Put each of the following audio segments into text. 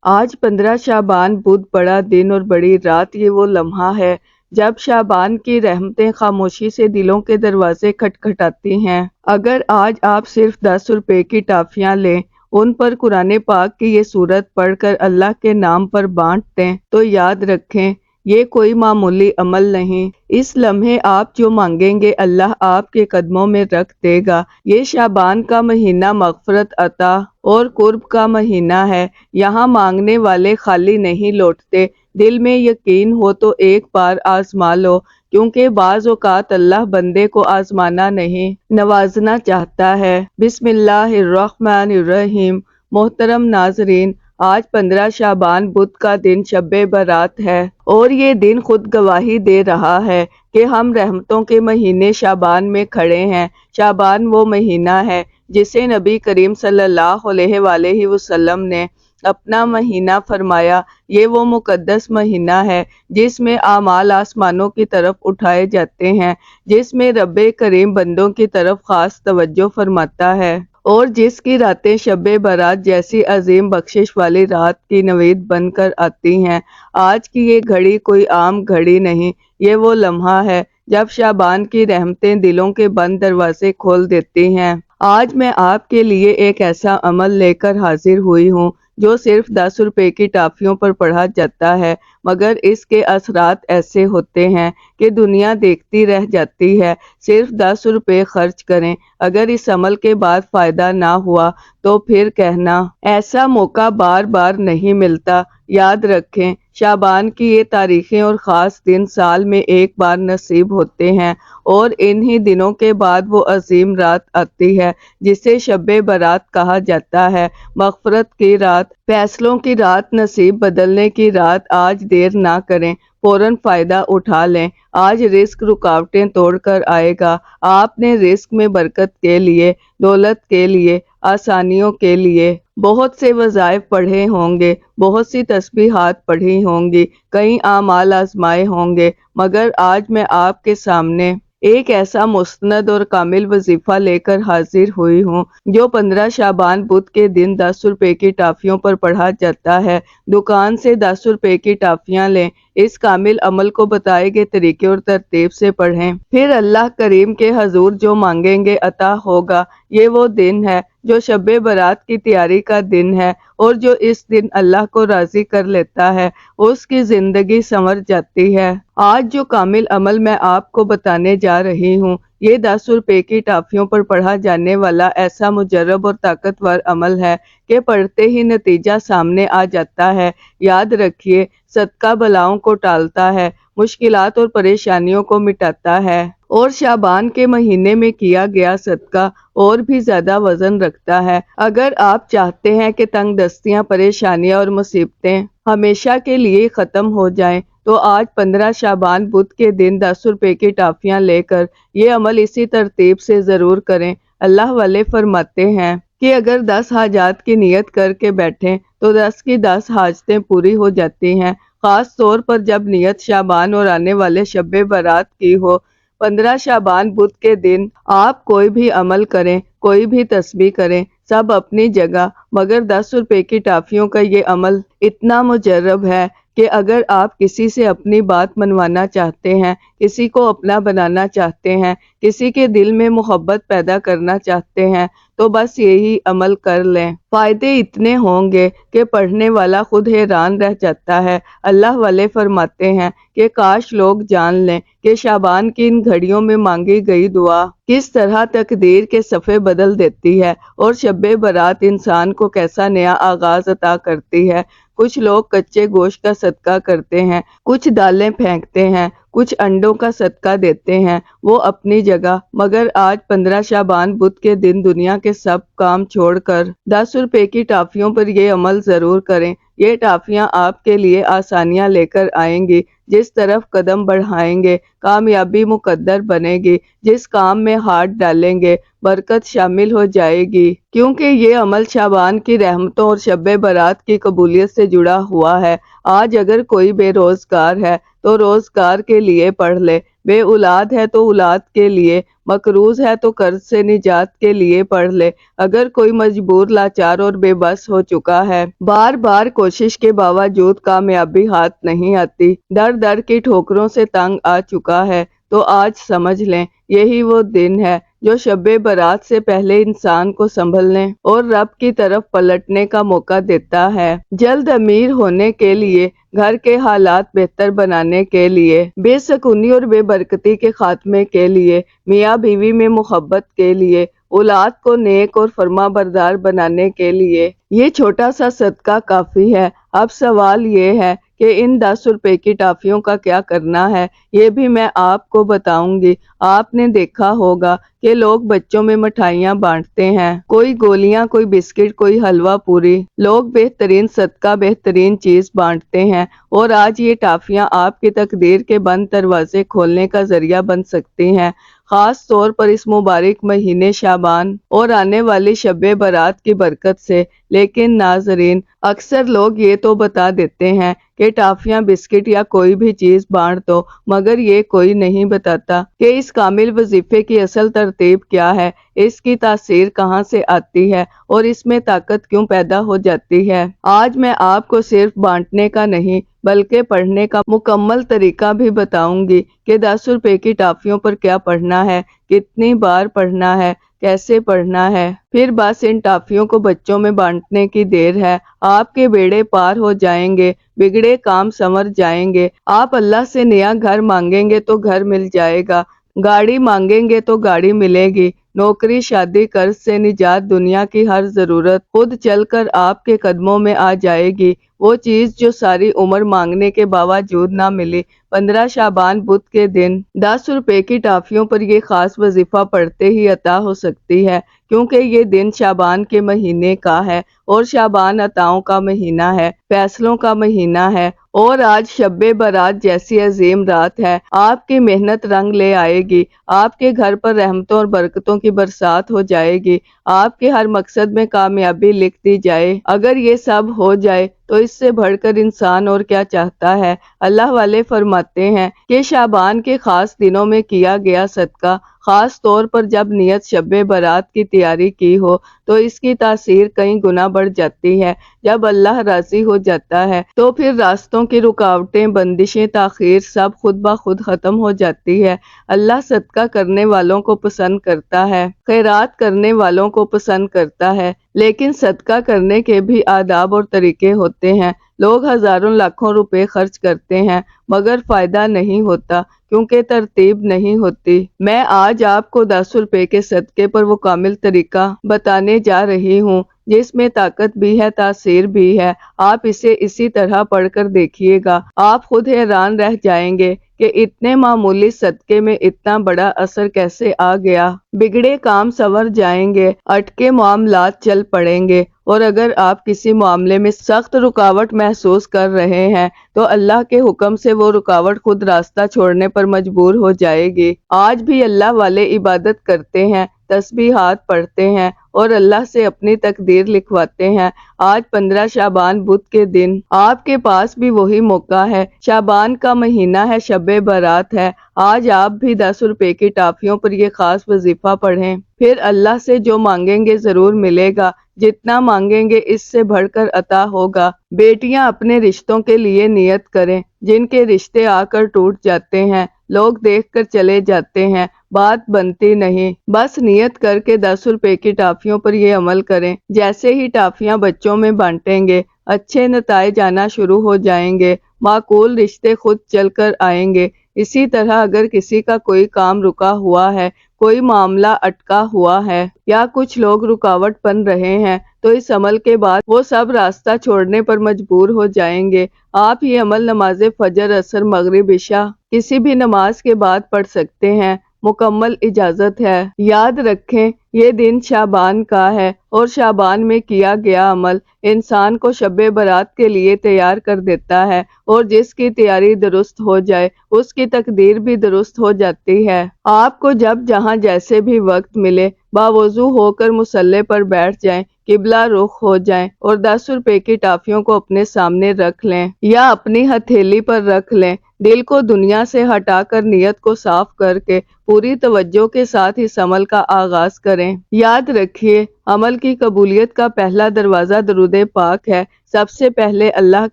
آج 15 شعبان بدھ بڑا دن اور بڑی رات، یہ وہ لمحہ ہے جب شعبان کی رحمتیں خاموشی سے دلوں کے دروازے کھٹکھٹاتی ہیں۔ اگر آج آپ صرف 10 روپے کی ٹافیاں لیں، ان پر قرآن پاک کی یہ سورت پڑھ کر اللہ کے نام پر بانٹ دیں، تو یاد رکھیں یہ کوئی معمولی عمل نہیں۔ اس لمحے آپ جو مانگیں گے اللہ آپ کے قدموں میں رکھ دے گا۔ یہ شعبان کا مہینہ مغفرت عطا اور قرب کا مہینہ ہے۔ یہاں مانگنے والے خالی نہیں لوٹتے۔ دل میں یقین ہو تو ایک بار آزما لو، کیونکہ بعض اوقات اللہ بندے کو آزمانا نہیں، نوازنا چاہتا ہے۔ بسم اللہ الرحمن الرحیم۔ محترم ناظرین، آج 15 شعبان بدھ کا دن شب برات ہے، اور یہ دن خود گواہی دے رہا ہے کہ ہم رحمتوں کے مہینے شعبان میں کھڑے ہیں۔ شعبان وہ مہینہ ہے جسے نبی کریم صلی اللہ علیہ وآلہ وسلم نے اپنا مہینہ فرمایا۔ یہ وہ مقدس مہینہ ہے جس میں اعمال آسمانوں کی طرف اٹھائے جاتے ہیں، جس میں رب کریم بندوں کی طرف خاص توجہ فرماتا ہے، اور جس کی راتیں شب برات جیسی عظیم بخشش والی رات کی نوید بن کر آتی ہیں۔ آج کی یہ گھڑی کوئی عام گھڑی نہیں، یہ وہ لمحہ ہے جب شعبان کی رحمتیں دلوں کے بند دروازے کھول دیتی ہیں۔ آج میں آپ کے لیے ایک ایسا عمل لے کر حاضر ہوئی ہوں جو صرف 10 روپے کی ٹافیوں پر پڑھا جاتا ہے، مگر اس کے اثرات ایسے ہوتے ہیں کہ دنیا دیکھتی رہ جاتی ہے۔ صرف 10 روپے خرچ کریں، اگر اس عمل کے بعد فائدہ نہ ہوا تو پھر کہنا ایسا موقع بار بار نہیں ملتا۔ یاد رکھیں شعبان کی یہ تاریخیں اور خاص دن سال میں ایک بار نصیب ہوتے ہیں، اور انہی دنوں کے بعد وہ عظیم رات آتی ہے جسے شب برات کہا جاتا ہے، مغفرت کی رات، فیصلوں کی رات، نصیب بدلنے کی رات۔ آج دیر نہ کریں، فوراً فائدہ اٹھا لیں۔ آج رزق رکاوٹیں توڑ کر آئے گا۔ آپ نے رزق میں برکت کے لیے، دولت کے لیے، آسانیوں کے لیے بہت سے وظائف پڑھے ہوں گے، بہت سی تسبیحات پڑھی ہوں گی، کئی اعمال آزمائے ہوں گے، مگر آج میں آپ کے سامنے ایک ایسا مستند اور کامل وظیفہ لے کر حاضر ہوئی ہوں جو 15 شعبان بدھ کے دن 10 روپے کی ٹافیوں پر پڑھا جاتا ہے۔ دکان سے 10 روپے کی ٹافیاں لیں، اس کامل عمل کو بتائے گئے طریقے اور ترتیب سے پڑھیں، پھر اللہ کریم کے حضور جو مانگیں گے عطا ہوگا۔ یہ وہ دن ہے جو شب برات کی تیاری کا دن ہے، اور جو اس دن اللہ کو راضی کر لیتا ہے اس کی زندگی سنور جاتی ہے۔ آج جو کامل عمل میں آپ کو بتانے جا رہی ہوں، یہ 10 روپے کی ٹافیوں پر پڑھا جانے والا ایسا مجرب اور طاقتور عمل ہے کہ پڑھتے ہی نتیجہ سامنے آ جاتا ہے۔ یاد رکھیے صدقہ بلاؤں کو ٹالتا ہے، مشکلات اور پریشانیوں کو مٹاتا ہے، اور شعبان کے مہینے میں کیا گیا صدقہ اور بھی زیادہ وزن رکھتا ہے۔ اگر آپ چاہتے ہیں کہ تنگ دستیاں، پریشانیاں اور مصیبتیں ہمیشہ کے لیے ختم ہو جائیں، تو آج 15 شعبان بدھ کے دن 10 روپے کی ٹافیاں لے کر یہ عمل اسی ترتیب سے ضرور کریں۔ اللہ والے فرماتے ہیں کہ اگر 10 حاجات کی نیت کر کے بیٹھیں تو 10 کی 10 حاجتیں پوری ہو جاتی ہیں، خاص طور پر جب نیت شعبان اور آنے والے شب برات کی ہو۔ 15 شعبان بدھ کے دن آپ کوئی بھی عمل کریں، کوئی بھی تسبیح کریں، سب اپنی جگہ، مگر 10 روپے کی ٹافیوں کا یہ عمل اتنا مجرب ہے کہ اگر آپ کسی سے اپنی بات منوانا چاہتے ہیں، کسی کو اپنا بنانا چاہتے ہیں، کسی کے دل میں محبت پیدا کرنا چاہتے ہیں، تو بس یہی عمل کر لیں۔ فائدے اتنے ہوں گے کہ پڑھنے والا خود حیران رہ جاتا ہے۔ اللہ والے فرماتے ہیں کہ کاش لوگ جان لیں کہ شعبان کی ان گھڑیوں میں مانگی گئی دعا کس طرح تقدیر کے صفحے بدل دیتی ہے، اور شب برات انسان کو کیسا نیا آغاز عطا کرتی ہے۔ کچھ لوگ کچے گوشت کا صدقہ کرتے ہیں، کچھ دالیں پھینکتے ہیں، کچھ انڈوں کا صدقہ دیتے ہیں، وہ اپنی جگہ، مگر آج 15 شعبان بدھ کے دن دنیا کے سب کام چھوڑ کر 10 روپے کی ٹافیوں پر یہ عمل ضرور کریں۔ یہ ٹافیاں آپ کے لیے آسانیاں لے کر آئیں گی، جس طرف قدم بڑھائیں گے کامیابی مقدر بنے گی، جس کام میں ہاتھ ڈالیں گے برکت شامل ہو جائے گی، کیونکہ یہ عمل شعبان کی رحمتوں اور شب برات کی قبولیت سے جڑا ہوا ہے۔ آج اگر کوئی بے روزگار ہے تو روزگار کے لیے پڑھ لے، بے اولاد ہے تو اولاد کے لیے، مقروض ہے تو قرض سے نجات کے لیے پڑھ لے۔ اگر کوئی مجبور، لاچار اور بے بس ہو چکا ہے، بار بار کوشش کے باوجود کامیابی ہاتھ نہیں آتی، در در کی ٹھوکروں سے تنگ آ چکا ہے، تو آج سمجھ لیں یہی وہ دن ہے جو شب برات سے پہلے انسان کو سنبھلنے اور رب کی طرف پلٹنے کا موقع دیتا ہے۔ جلد امیر ہونے کے لیے، گھر کے حالات بہتر بنانے کے لیے، بے سکونی اور بے برکتی کے خاتمے کے لیے، میاں بیوی میں محبت کے لیے، اولاد کو نیک اور فرما بردار بنانے کے لیے یہ چھوٹا سا صدقہ کافی ہے۔ اب سوال یہ ہے کہ ان 10 روپے کی ٹافیوں کا کیا کرنا ہے، یہ بھی میں آپ کو بتاؤں گی۔ آپ نے دیکھا ہوگا کہ لوگ بچوں میں مٹھائیاں بانٹتے ہیں، کوئی گولیاں، کوئی بسکٹ، کوئی حلوہ پوری، لوگ بہترین صدقہ، بہترین چیز بانٹتے ہیں، اور آج یہ ٹافیاں آپ کی تقدیر کے بند دروازے کھولنے کا ذریعہ بن سکتی ہیں، خاص طور پر اس مبارک مہینے شعبان اور آنے والی شب برات کی برکت سے۔ لیکن ناظرین، اکثر لوگ یہ تو بتا دیتے ہیں کہ ٹافیاں، بسکٹ یا کوئی بھی چیز بانٹ دو، مگر یہ کوئی نہیں بتاتا کہ اس کامل وظیفے کی اصل ترتیب کیا ہے، اس کی تاثیر کہاں سے آتی ہے اور اس میں طاقت کیوں پیدا ہو جاتی ہے۔ آج میں آپ کو صرف بانٹنے کا نہیں بلکہ پڑھنے کا مکمل طریقہ بھی بتاؤں گی کہ 10 روپے کی ٹافیوں پر کیا پڑھنا ہے، کتنی بار پڑھنا ہے، کیسے پڑھنا ہے۔ پھر بس ان ٹافیوں کو بچوں میں بانٹنے کی دیر ہے، آپ کے بیڑے پار ہو جائیں گے، بگڑے کام سنور جائیں گے۔ آپ اللہ سے نیا گھر مانگیں گے تو گھر مل جائے گا، گاڑی مانگیں گے تو گاڑی ملے گی، نوکری، شادی، قرض سے نجات، دنیا کی ہر ضرورت خود چل کر آپ کے قدموں میں آ جائے گی، وہ چیز جو ساری عمر مانگنے کے باوجود نہ ملی۔ 15 شعبان بدھ کے دن 10 روپے کی ٹافیوں پر یہ خاص وظیفہ پڑھتے ہی عطا ہو سکتی ہے، کیونکہ یہ دن شعبان کے مہینے کا ہے، اور شعبان عطاؤں کا مہینہ ہے، فیصلوں کا مہینہ ہے، اور آج شب برات جیسی عظیم رات ہے۔ آپ کی محنت رنگ لے آئے گی، آپ کے گھر پر رحمتوں اور برکتوں کی برسات ہو جائے گی، آپ کے ہر مقصد میں کامیابی لکھ دی جائے۔ اگر یہ سب ہو جائے تو اس سے بڑھ کر انسان اور کیا چاہتا ہے۔ اللہ والے فرماتے ہیں کہ شعبان کے خاص دنوں میں کیا گیا صدقہ، خاص طور پر جب نیت شب برات کی تیاری کی ہو تو اس کی تاثیر کئی گنا بڑھ جاتی ہے۔ جب اللہ راضی ہو جاتا ہے تو پھر راستوں کی رکاوٹیں، بندشیں، تاخیر سب خود بخود ختم ہو جاتی ہے۔ اللہ صدقہ کرنے والوں کو پسند کرتا ہے، خیرات کرنے والوں کو پسند کرتا ہے، لیکن صدقہ کرنے کے بھی آداب اور طریقے ہوتے ہیں۔ لوگ ہزاروں لاکھوں روپے خرچ کرتے ہیں مگر فائدہ نہیں ہوتا، کیونکہ ترتیب نہیں ہوتی۔ میں آج آپ کو 10 روپے کے صدقے پر وہ کامل طریقہ بتانے جا رہی ہوں جس میں طاقت بھی ہے، تاثیر بھی ہے۔ آپ اسے اسی طرح پڑھ کر دیکھیے گا، آپ خود حیران رہ جائیں گے کہ اتنے معمولی صدقے میں اتنا بڑا اثر کیسے آ گیا۔ بگڑے کام سنور جائیں گے، اٹکے معاملات چل پڑیں گے، اور اگر آپ کسی معاملے میں سخت رکاوٹ محسوس کر رہے ہیں تو اللہ کے حکم سے وہ رکاوٹ خود راستہ چھوڑنے پر مجبور ہو جائے گی۔ آج بھی اللہ والے عبادت کرتے ہیں، تسبیحات پڑھتے ہیں اور اللہ سے اپنی تقدیر لکھواتے ہیں۔ آج 15 شعبان بدھ کے دن آپ کے پاس بھی وہی موقع ہے۔ شعبان کا مہینہ ہے، شب برات ہے۔ آج آپ بھی 10 روپے کی ٹافیوں پر یہ خاص وظیفہ پڑھیں، پھر اللہ سے جو مانگیں گے ضرور ملے گا، جتنا مانگیں گے اس سے بڑھ کر عطا ہوگا۔ بیٹیاں اپنے رشتوں کے لیے نیت کریں، جن کے رشتے آ کر ٹوٹ جاتے ہیں، لوگ دیکھ کر چلے جاتے ہیں، بات بنتی نہیں، بس نیت کر کے 10 روپے کی ٹافیوں پر یہ عمل کریں۔ جیسے ہی ٹافیاں بچوں میں بانٹیں گے، اچھے نتائج آنا شروع ہو جائیں گے، معقول رشتے خود چل کر آئیں گے۔ اسی طرح اگر کسی کا کوئی کام رکا ہوا ہے، کوئی معاملہ اٹکا ہوا ہے، یا کچھ لوگ رکاوٹ بن رہے ہیں، تو اس عمل کے بعد وہ سب راستہ چھوڑنے پر مجبور ہو جائیں گے۔ آپ یہ عمل نماز فجر، عصر، مغرب، عشاء کسی بھی نماز کے بعد پڑھ سکتے ہیں، مکمل اجازت ہے۔ یاد رکھیں یہ دن شعبان کا ہے، اور شعبان میں کیا گیا عمل انسان کو شب برات کے لیے تیار کر دیتا ہے، اور جس کی تیاری درست ہو جائے اس کی تقدیر بھی درست ہو جاتی ہے۔ آپ کو جب جہاں جیسے بھی وقت ملے باوضو ہو کر مصلی پر بیٹھ جائیں، قبلہ رخ ہو جائیں اور 10 روپے کی ٹافیوں کو اپنے سامنے رکھ لیں یا اپنی ہتھیلی پر رکھ لیں۔ دل کو دنیا سے ہٹا کر نیت کو صاف کر کے پوری توجہ کے ساتھ اس عمل کا آغاز کریں۔ یاد رکھیے، عمل کی قبولیت کا پہلا دروازہ درود پاک ہے۔ سب سے پہلے اللہ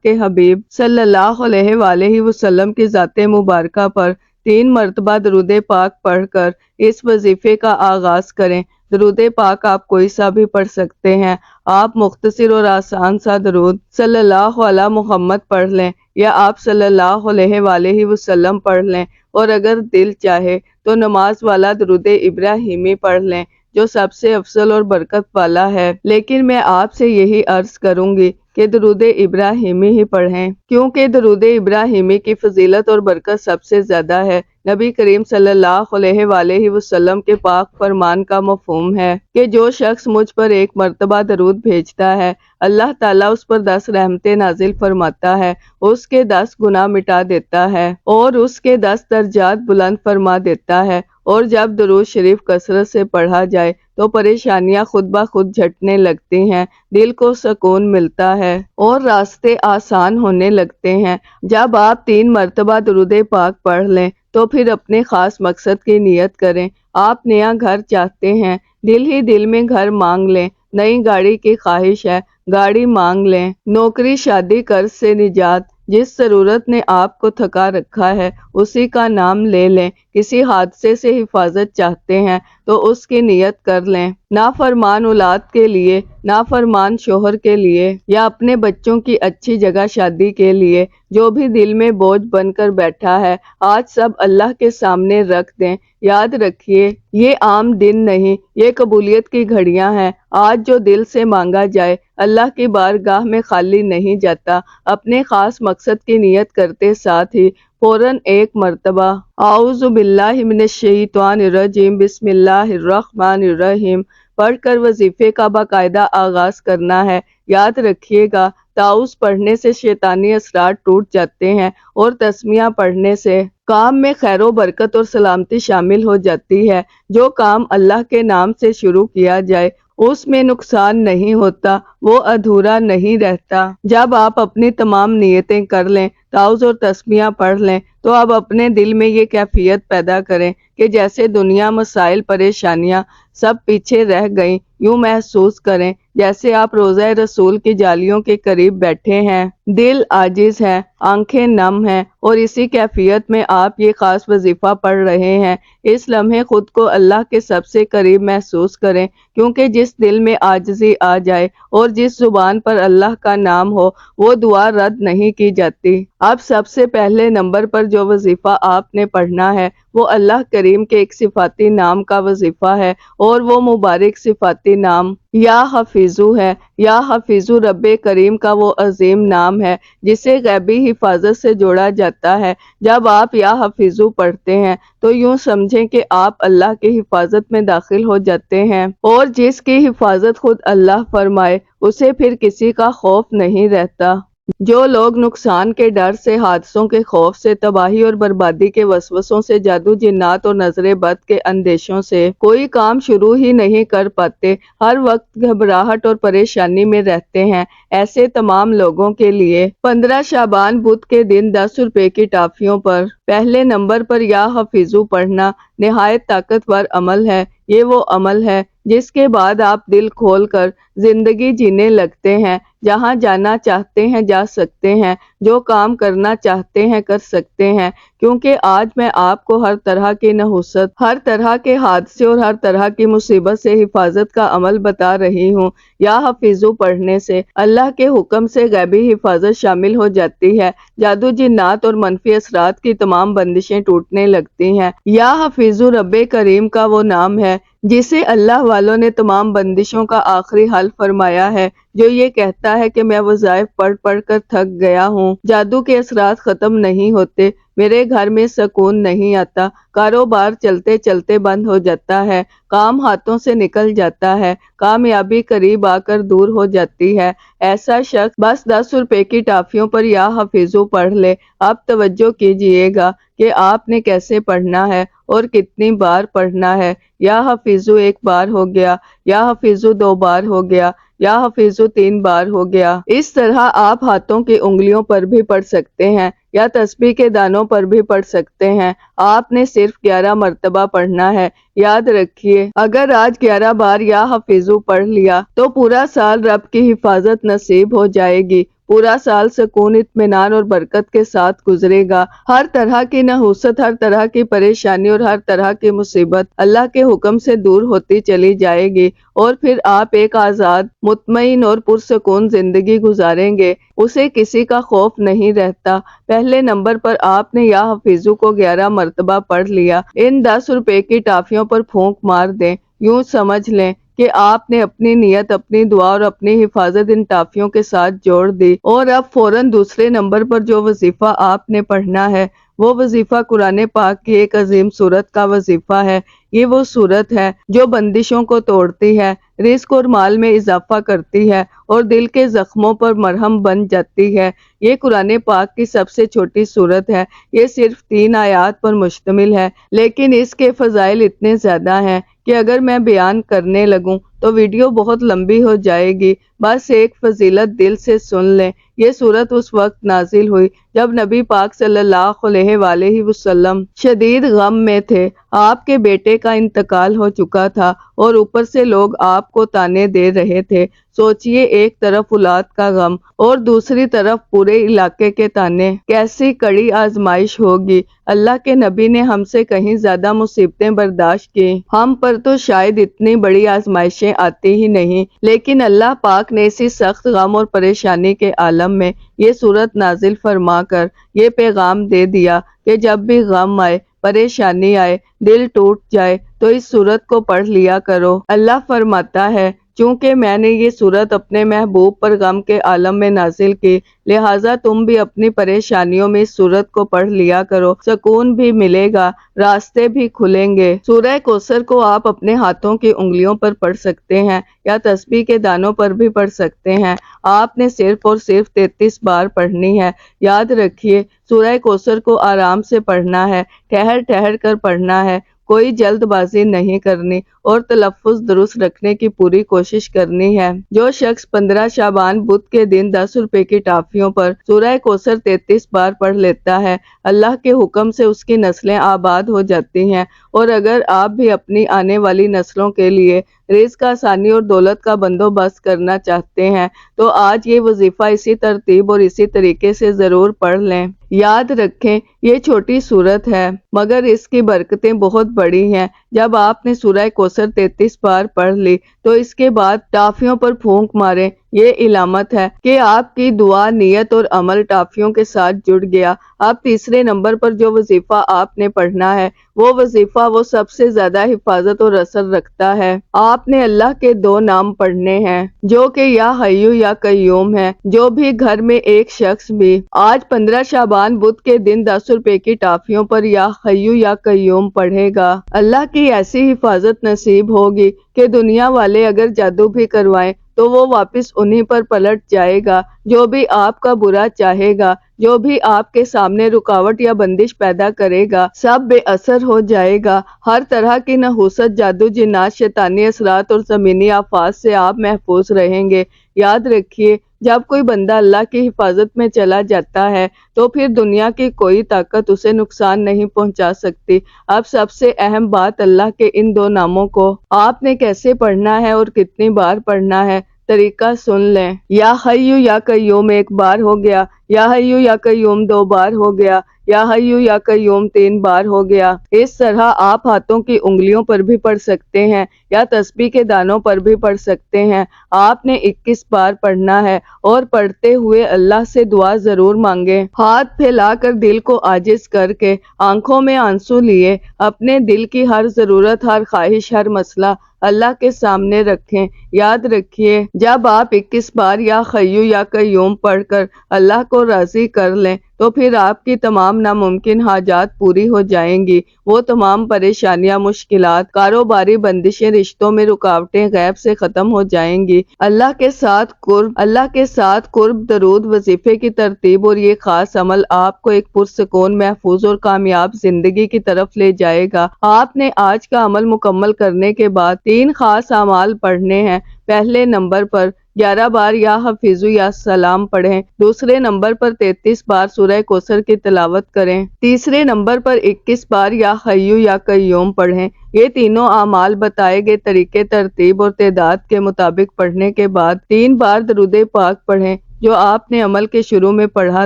کے حبیب صلی اللہ علیہ وآلہ وسلم کی ذات مبارکہ پر 3 مرتبہ درود پاک پڑھ کر اس وظیفے کا آغاز کریں۔ درود پاک آپ کوئی سا بھی پڑھ سکتے ہیں۔ آپ مختصر اور آسان سا درود صلی اللہ علی محمد پڑھ لیں یا آپ صلی اللہ علیہ وآلہ وسلم پڑھ لیں، اور اگر دل چاہے تو نماز والا درود ابراہیمی پڑھ لیں جو سب سے افضل اور برکت والا ہے، لیکن میں آپ سے یہی عرض کروں گی کہ درود ابراہیمی ہی پڑھیں، کیونکہ درود ابراہیمی کی فضیلت اور برکت سب سے زیادہ ہے۔ نبی کریم صلی اللہ علیہ وآلہ وسلم کے پاک فرمان کا مفہوم ہے کہ جو شخص مجھ پر 1 مرتبہ درود بھیجتا ہے، اللہ تعالیٰ اس پر 10 رحمتیں نازل فرماتا ہے، اس کے 10 گناہ مٹا دیتا ہے اور اس کے 10 درجات بلند فرما دیتا ہے۔ اور جب درود شریف کثرت سے پڑھا جائے تو پریشانیاں خود بخود جھٹنے لگتی ہیں، دل کو سکون ملتا ہے اور راستے آسان ہونے لگتے ہیں۔ جب آپ 3 مرتبہ درود پاک پڑھ لیں تو پھر اپنے خاص مقصد کی نیت کریں۔ آپ نیا گھر چاہتے ہیں، دل ہی دل میں گھر مانگ لیں۔ نئی گاڑی کی خواہش ہے، گاڑی مانگ لیں۔ نوکری، شادی، قرض سے نجات، جس ضرورت نے آپ کو تھکا رکھا ہے اسی کا نام لے لیں۔ کسی حادثے سے حفاظت چاہتے ہیں تو اس کی نیت کر لیں۔ نافرمان اولاد کے لیے، نافرمان شوہر کے لیے یا اپنے بچوں کی اچھی جگہ شادی کے لیے جو بھی دل میں بوجھ بن کر بیٹھا ہے، آج سب اللہ کے سامنے رکھ دیں۔ یاد رکھیے، یہ عام دن نہیں، یہ قبولیت کی گھڑیاں ہیں۔ آج جو دل سے مانگا جائے اللہ کی بارگاہ میں خالی نہیں جاتا۔ اپنے خاص مقصد کی نیت کرتے ساتھ ہی فوراً 1 مرتبہ اعوذ باللہ من الشیطان الرجیم بسم اللہ الرحمن الرحیم پڑھ کر وظیفے کا باقاعدہ آغاز کرنا ہے۔ یاد رکھیے گا، تعوذ پڑھنے سے شیطانی اثرات ٹوٹ جاتے ہیں اور تسمیہ پڑھنے سے کام میں خیر و برکت اور سلامتی شامل ہو جاتی ہے۔ جو کام اللہ کے نام سے شروع کیا جائے اس میں نقصان نہیں ہوتا، وہ ادھورا نہیں رہتا۔ جب آپ اپنی تمام نیتیں کر لیں، تعوذ اور تسمیہ پڑھ لیں، تو اب اپنے دل میں یہ کیفیت پیدا کریں کہ جیسے دنیا، مسائل، پریشانیاں سب پیچھے رہ گئیں۔ یوں محسوس کریں جیسے آپ روضہ رسول کی جالیوں کے قریب بیٹھے ہیں، دل عاجز ہے، آنکھیں نم ہیں، اور اسی کیفیت میں آپ یہ خاص وظیفہ پڑھ رہے ہیں۔ اس لمحے خود کو اللہ کے سب سے قریب محسوس کریں، کیونکہ جس دل میں عاجزی آ جائے اور جس زبان پر اللہ کا نام ہو وہ دعا رد نہیں کی جاتی۔ اب سب سے پہلے نمبر پر جو وظیفہ آپ نے پڑھنا ہے وہ اللہ کریم کے ایک صفاتی نام کا وظیفہ ہے، اور وہ مبارک صفاتی نام یا حفیظو ہے۔ یا حفیظو رب کریم کا وہ عظیم نام ہے جسے غیبی حفاظت سے جوڑا جاتا ہے۔ جب آپ یا حفیظو پڑھتے ہیں تو یوں سمجھیں کہ آپ اللہ کی حفاظت میں داخل ہو جاتے ہیں، اور جس کی حفاظت خود اللہ فرمائے اسے پھر کسی کا خوف نہیں رہتا۔ جو لوگ نقصان کے ڈر سے، حادثوں کے خوف سے، تباہی اور بربادی کے وسوسوں سے، جادو، جنات اور نظر بد کے اندیشوں سے کوئی کام شروع ہی نہیں کر پاتے، ہر وقت گھبراہٹ اور پریشانی میں رہتے ہیں، ایسے تمام لوگوں کے لیے 15 شعبان بدھ کے دن 10 روپے کی ٹافیوں پر پہلے نمبر پر یا حفیظو پڑھنا نہایت طاقتور عمل ہے۔ یہ وہ عمل ہے جس کے بعد آپ دل کھول کر زندگی جینے لگتے ہیں، جہاں جانا چاہتے ہیں جا سکتے ہیں، جو کام کرنا چاہتے ہیں کر سکتے ہیں، کیونکہ آج میں آپ کو ہر طرح کی نحوست، ہر طرح کے حادثے اور ہر طرح کی مصیبت سے حفاظت کا عمل بتا رہی ہوں۔ یا حفیظو پڑھنے سے اللہ کے حکم سے غیبی حفاظت شامل ہو جاتی ہے، جادو، جنات اور منفی اثرات کی تمام بندشیں ٹوٹنے لگتی ہیں۔ یا حفیظو رب کریم کا وہ نام ہے جسے اللہ والوں نے تمام بندشوں کا آخری حل فرمایا ہے، جو یہ کہتا ہے کہ میں وظائف پڑھ پڑھ کر تھک گیا ہوں، جادو کے اثرات ختم نہیں ہوتے، میرے گھر میں سکون نہیں آتا، کاروبار چلتے چلتے بند ہو جاتا ہے، کام ہاتھوں سے نکل جاتا ہے، کامیابی قریب آ کر دور ہو جاتی ہے۔ ایسا شخص بس 10 روپے کی ٹافیوں پر یا حفیظو پڑھ لے۔ اب توجہ کیجئے گا کہ آپ نے کیسے پڑھنا ہے اور کتنی بار پڑھنا ہے۔ یا حفیظو 1 بار ہو گیا، یا حفیظو 2 بار ہو گیا، یا حفیظو 3 بار ہو گیا۔ اس طرح آپ ہاتھوں کی انگلیوں پر بھی پڑھ سکتے ہیں یا تسبیح کے دانوں پر بھی پڑھ سکتے ہیں۔ آپ نے صرف 11 مرتبہ پڑھنا ہے۔ یاد رکھیے، اگر آج 11 بار یا حفیظو پڑھ لیا تو پورا سال رب کی حفاظت نصیب ہو جائے گی۔ پورا سال سکون، اطمینان اور برکت کے ساتھ گزرے گا۔ ہر طرح کی نحوست، ہر طرح کی پریشانی اور ہر طرح کی مصیبت اللہ کے حکم سے دور ہوتی چلی جائے گی، اور پھر آپ ایک آزاد، مطمئن اور پرسکون زندگی گزاریں گے۔ اسے کسی کا خوف نہیں رہتا۔ پہلے نمبر پر آپ نے یا حفیظو کو 11 مرتبہ پڑھ لیا۔ ان 10 روپے کی ٹافیوں پر پھونک مار دیں۔ یوں سمجھ لیں کہ آپ نے اپنی نیت، اپنی دعا اور اپنی حفاظت ان ٹافیوں کے ساتھ جوڑ دی، اور اب فوراً دوسرے نمبر پر جو وظیفہ آپ نے پڑھنا ہے وہ وظیفہ قرآن پاک کی ایک عظیم سورت کا وظیفہ ہے۔ یہ وہ سورت ہے جو بندشوں کو توڑتی ہے، رزق اور مال میں اضافہ کرتی ہے اور دل کے زخموں پر مرہم بن جاتی ہے۔ یہ قرآن پاک کی سب سے چھوٹی سورت ہے۔ یہ صرف 3 آیات پر مشتمل ہے، لیکن اس کے فضائل اتنے زیادہ ہیں کہ اگر میں بیان کرنے لگوں تو ویڈیو بہت لمبی ہو جائے گی۔ بس ایک فضیلت دل سے سن لیں۔ یہ سورت اس وقت نازل ہوئی جب نبی پاک صلی اللہ علیہ وآلہ وسلم شدید غم میں تھے۔ آپ کے بیٹے کا انتقال ہو چکا تھا اور اوپر سے لوگ آپ کو طعنے دے رہے تھے۔ سوچئے، ایک طرف اولاد کا غم اور دوسری طرف پورے علاقے کے طعنے، کیسی کڑی آزمائش ہوگی۔ اللہ کے نبی نے ہم سے کہیں زیادہ مصیبتیں برداشت کی، ہم پر تو شاید اتنی بڑی آزمائشیں آتی ہی نہیں، لیکن اللہ پاک نے اسی سخت غم اور پریشانی کے عالم میں یہ سورت نازل فرما کر یہ پیغام دے دیا کہ جب بھی غم آئے، پریشانی آئے، دل ٹوٹ جائے تو اس سورت کو پڑھ لیا کرو۔ اللہ فرماتا ہے، چونکہ میں نے یہ سورت اپنے محبوب پر غم کے عالم میں نازل کی، لہٰذا تم بھی اپنی پریشانیوں میں اس سورت کو پڑھ لیا کرو، سکون بھی ملے گا، راستے بھی کھلیں گے۔ سورہ کوثر کو آپ اپنے ہاتھوں کی انگلیوں پر پڑھ سکتے ہیں یا تسبیح کے دانوں پر بھی پڑھ سکتے ہیں۔ آپ نے صرف اور صرف 33 بار پڑھنی ہے۔ یاد رکھیے، سورہ کوثر کو آرام سے پڑھنا ہے، ٹھہر ٹھہر کر پڑھنا ہے، کوئی جلد بازی نہیں کرنی اور تلفظ درست رکھنے کی پوری کوشش کرنی ہے۔ جو شخص 15 شعبان بدھ کے دن 10 روپے کی ٹافیوں پر سورہ کوثر 33 بار پڑھ لیتا ہے، اللہ کے حکم سے اس کی نسلیں آباد ہو جاتی ہیں۔ اور اگر آپ بھی اپنی آنے والی نسلوں کے لیے رزق، آسانی اور دولت کا بندوبست کرنا چاہتے ہیں تو آج یہ وظیفہ اسی ترتیب اور اسی طریقے سے ضرور پڑھ لیں۔ یاد رکھیں، یہ چھوٹی سورت ہے مگر اس کی برکتیں بہت بڑی ہیں۔ جب آپ نے سورہ کوثر 33 بار پڑھ لی تو اس کے بعد ٹافیوں پر پھونک ماریں۔ یہ علامت ہے کہ آپ کی دعا، نیت اور عمل ٹافیوں کے ساتھ جڑ گیا۔ اب تیسرے نمبر پر جو وظیفہ آپ نے پڑھنا ہے وہ وظیفہ وہ سب سے زیادہ حفاظت اور اثر رکھتا ہے۔ آپ نے اللہ کے 2 نام پڑھنے ہیں جو کہ یا حیو یا قیوم ہے۔ جو بھی گھر میں ایک شخص بھی آج 15 شعبان بدھ کے دن 10 روپے کی ٹافیوں پر یا حیو یا قیوم پڑھے گا، اللہ کی ایسی حفاظت نصیب ہوگی کہ دنیا والے اگر جادو بھی کروائیں تو وہ واپس انہی پر پلٹ جائے گا۔ جو بھی آپ کا برا چاہے گا، جو بھی آپ کے سامنے رکاوٹ یا بندش پیدا کرے گا، سب بے اثر ہو جائے گا۔ ہر طرح کی نحوست، جادو، جنات، شیطانی اثرات اور زمینی آفات سے آپ محفوظ رہیں گے۔ یاد رکھیے، جب کوئی بندہ اللہ کی حفاظت میں چلا جاتا ہے تو پھر دنیا کی کوئی طاقت اسے نقصان نہیں پہنچا سکتی۔ اب سب سے اہم بات، اللہ کے ان 2 ناموں کو آپ نے کیسے پڑھنا ہے اور کتنی بار پڑھنا ہے، طریقہ سن لیں۔ یا حیو یا قیوم 1 بار ہو گیا، یا حیو یا قیوم 2 بار ہو گیا، یا حیو یا قیوم 3 بار ہو گیا۔ اس طرح آپ ہاتھوں کی انگلیوں پر بھی پڑھ سکتے ہیں یا تسبیح کے دانوں پر بھی پڑھ سکتے ہیں۔ آپ نے 21 بار پڑھنا ہے اور پڑھتے ہوئے اللہ سے دعا ضرور مانگیں۔ ہاتھ پھیلا کر دل کو عاجز کر کے، آنکھوں میں آنسو لیے، اپنے دل کی ہر ضرورت، ہر خواہش، ہر مسئلہ اللہ کے سامنے رکھیں۔ یاد رکھیے، جب آپ 21 بار یا حیو یا قیوم پڑھ کر اللہ کو راضی کر لیں تو پھر آپ کی تمام ناممکن حاجات پوری ہو جائیں گی۔ وہ تمام پریشانیاں، مشکلات، کاروباری بندشیں، رشتوں میں رکاوٹیں غیب سے ختم ہو جائیں گی۔ اللہ کے ساتھ قرب، درود، وظیفے کی ترتیب اور یہ خاص عمل آپ کو ایک پرسکون، محفوظ اور کامیاب زندگی کی طرف لے جائے گا۔ آپ نے آج کا عمل مکمل کرنے کے بعد 3 خاص اعمال پڑھنے ہیں۔ پہلے نمبر پر 11 بار یا حفیظو یا سلام پڑھیں۔ دوسرے نمبر پر 33 بار سورہ کوثر کی تلاوت کریں۔ تیسرے نمبر پر 21 بار یا حیو یا قیوم پڑھیں۔ یہ تینوں اعمال بتائے گئے طریقے، ترتیب اور تعداد کے مطابق پڑھنے کے بعد 3 بار درود پاک پڑھیں جو آپ نے عمل کے شروع میں پڑھا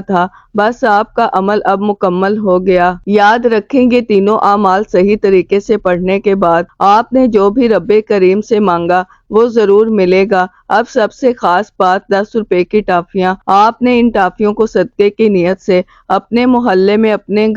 تھا۔ بس آپ کا عمل اب مکمل ہو گیا۔ یاد رکھیں گے تینوں اعمال صحیح طریقے سے پڑھنے کے بعد آپ نے جو بھی رب کریم سے مانگا وہ ضرور ملے گا۔ اب سب سے خاص بات، 10 روپے کی ٹافیاں۔ آپ نے ان ٹافیوں کو صدقے کی نیت سے اپنے محلے میں، اپنے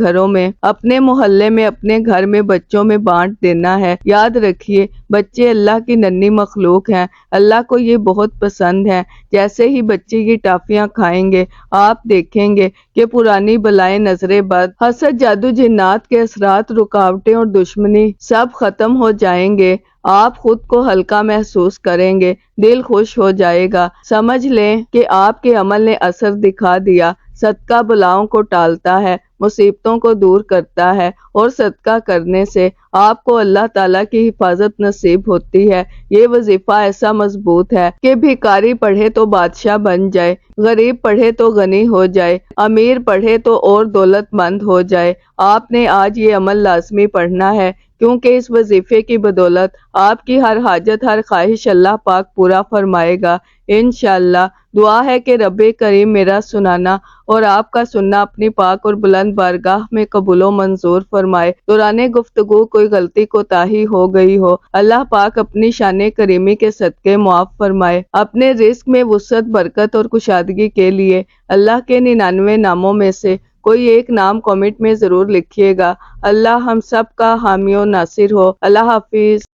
گھر میں بچوں میں بانٹ دینا ہے۔ یاد رکھیے بچے اللہ کی ننھی مخلوق ہیں، اللہ کو یہ بہت پسند ہے۔ جیسے ہی بچے یہ ٹافیاں کھائیں گے آپ دیکھیں گے کہ پرانی بلائیں، نظر بد، حسد، جادو، جنات کے اثرات، رکاوٹیں اور دشمنی سب ختم ہو جائیں گے۔ آپ خود کو ہلکا محسوس کریں گے، دل خوش ہو جائے گا۔ سمجھ لیں کہ آپ کے عمل نے اثر دکھا دیا۔ صدقہ بلاؤں کو ٹالتا ہے، مصیبتوں کو دور کرتا ہے اور صدقہ کرنے سے آپ کو اللہ تعالیٰ کی حفاظت نصیب ہوتی ہے۔ یہ وظیفہ ایسا مضبوط ہے کہ بھکاری پڑھے تو بادشاہ بن جائے، غریب پڑھے تو غنی ہو جائے، امیر پڑھے تو اور دولت مند ہو جائے۔ آپ نے آج یہ عمل لازمی پڑھنا ہے کیونکہ اس وظیفے کی بدولت آپ کی ہر حاجت، ہر خواہش اللہ پاک پورا فرمائے گا انشاءاللہ۔ دعا ہے کہ رب کریم میرا سنانا اور آپ کا سننا اپنی پاک اور بلند بارگاہ میں قبول و منظور فرمائے۔ دوران گفتگو کوئی غلطی کوتاہی ہو گئی ہو، اللہ پاک اپنی شان کریمی کے صدقے معاف فرمائے۔ اپنے رزق میں وسعت، برکت اور کشادگی کے لیے اللہ کے 99 ناموں میں سے کوئی ایک نام کمنٹ میں ضرور لکھیے گا۔ اللہ ہم سب کا حامی و ناصر ہو۔ اللہ حافظ۔